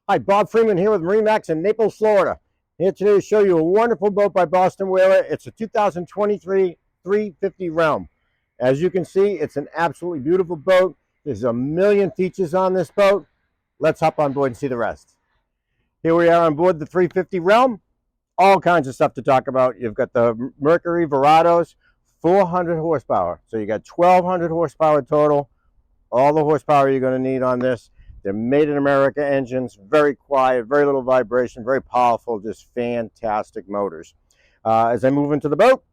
Hi, Bob Freeman here with MarineMax in Naples, Florida. Here today to show you a wonderful boat by Boston Whaler. It's a 2023 350 Realm. As you can see, it's an absolutely beautiful boat. There's a million features on this boat. Let's hop on board and see the rest. Here we are on board the 350 Realm. All kinds of stuff to talk about. You've got the Mercury Verados, 400 horsepower. So you got 1,200 horsepower total. All the horsepower you're going to need on this. They're made in America engines, very quiet, very little vibration, very powerful, just fantastic motors. As I move into the boat,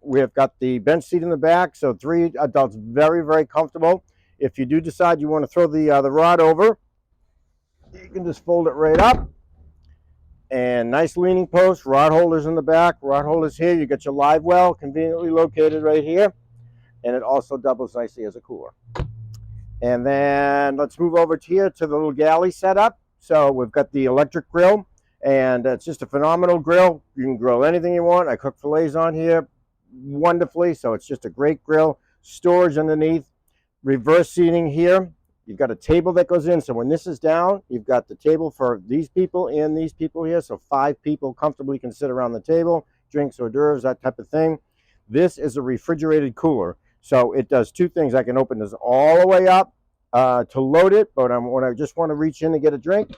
we've got the bench seat in the back, so 3 adults, very, very comfortable. If you do decide you want to throw the rod over, you can just fold it right up. And nice leaning post, rod holders in the back, rod holders here. You got your live well conveniently located right here. And it also doubles nicely as a cooler. And then let's move over here to the little galley setup. So we've got the electric grill, and it's just a phenomenal grill. You can grill anything you want. I cook fillets on here wonderfully, so it's just a great grill. Storage underneath, reverse seating here. You've got a table that goes in, so when this is down, you've got the table for these people and these people here, so 5 people comfortably can sit around the table, drinks, hors d'oeuvres, that type of thing. This is a refrigerated cooler. So it does 2 things. I can open this all the way up to load it, but when I just want to reach in to get a drink,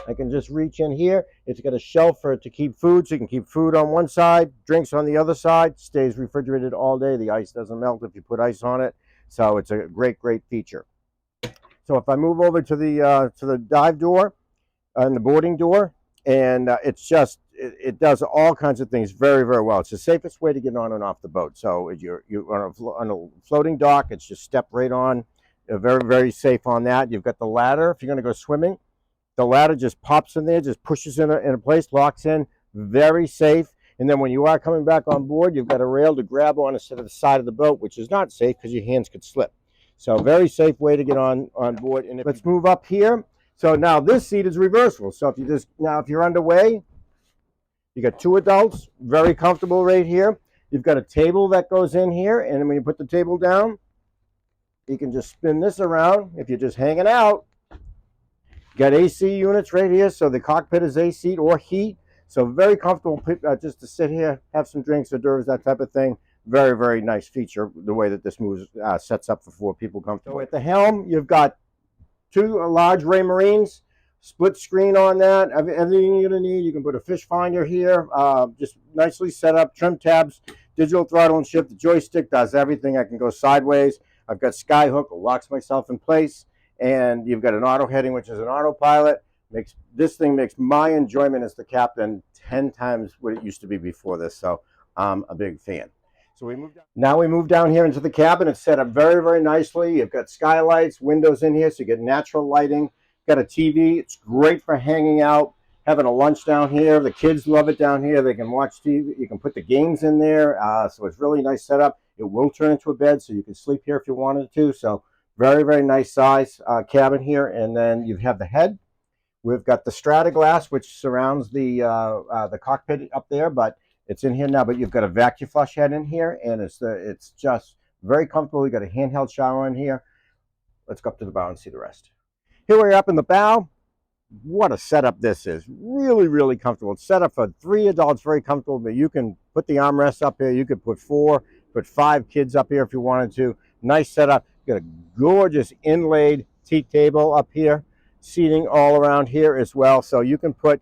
I can just reach in here. It's got a shelf for it to keep food, so you can keep food on one side, drinks on the other side. Stays refrigerated all day. The ice doesn't melt if you put ice on it. So it's a great, great feature. So if I move over to the dive door and the boarding door, and it's just, it does all kinds of things very, very well. It's the safest way to get on and off the boat. So you're on a floating dock, it's just step right on. Very, very safe on that. You've got the ladder. If you're going to go swimming, the ladder just pops in there, just pushes in a place, locks in. Very safe. And then when you are coming back on board, you've got a rail to grab on instead of the side of the boat, which is not safe because your hands could slip. So very safe way to get on board. And let's move up here. So now this seat is reversible. So if you're underway, you got 2 adults, very comfortable right here. You've got a table that goes in here, and when you put the table down, you can just spin this around if you're just hanging out. You got AC units right here, so the cockpit is AC or heat. So very comfortable just to sit here, have some drinks, hors d'oeuvres, that type of thing. Very, very nice feature, the way that this moves, sets up for 4 people comfortable. So at the helm, you've got 2 large Raymarines, split screen on that, everything you're going to need. You can put a fish finder here, just nicely set up, trim tabs, digital throttle and shift. The joystick does everything. I can go sideways. I've got Skyhook, it locks myself in place, and you've got an auto heading, which is an autopilot. This thing makes my enjoyment as the captain 10 times what it used to be before this, so I'm a big fan. So now we move down here into the cabin. It's set up very, very nicely. You've got skylights, windows in here, so you get natural lighting. Got a TV. It's great for hanging out, having a lunch down here. The kids love it down here. They can watch TV. You can put the games in there, so it's really nice setup. It will turn into a bed, so you can sleep here if you wanted to. So very, very nice size cabin here. And then you have the head. We've got the strata glass, which surrounds the cockpit up there, but it's in here now. But you've got a vacuum flush head in here, and it's just very comfortable. You've got a handheld shower in here. Let's go up to the bow and see the rest. Here we're up in the bow. What a setup this is. Really, really comfortable. It's set up for 3 adults, very comfortable, but you can put the armrests up here. You could put 4, put 5 kids up here if you wanted to. Nice setup. You got a gorgeous inlaid tea table up here. Seating all around here as well. So you can put,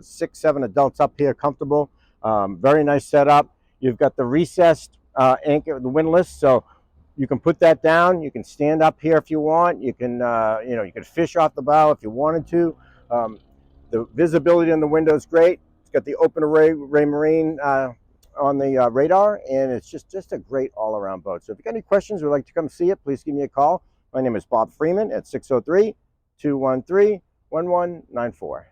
6, 7 adults up here comfortable. Very nice setup. You've got the recessed anchor, the windlass. So you can put that down. You can stand up here if you want. You can, you can fish off the bow if you wanted to. The visibility in the window is great. It's got the open array Raymarine on the radar, and it's just a great all-around boat. So if you've got any questions or would like to come see it, please give me a call. My name is Bob Freeman at 603-213-1194.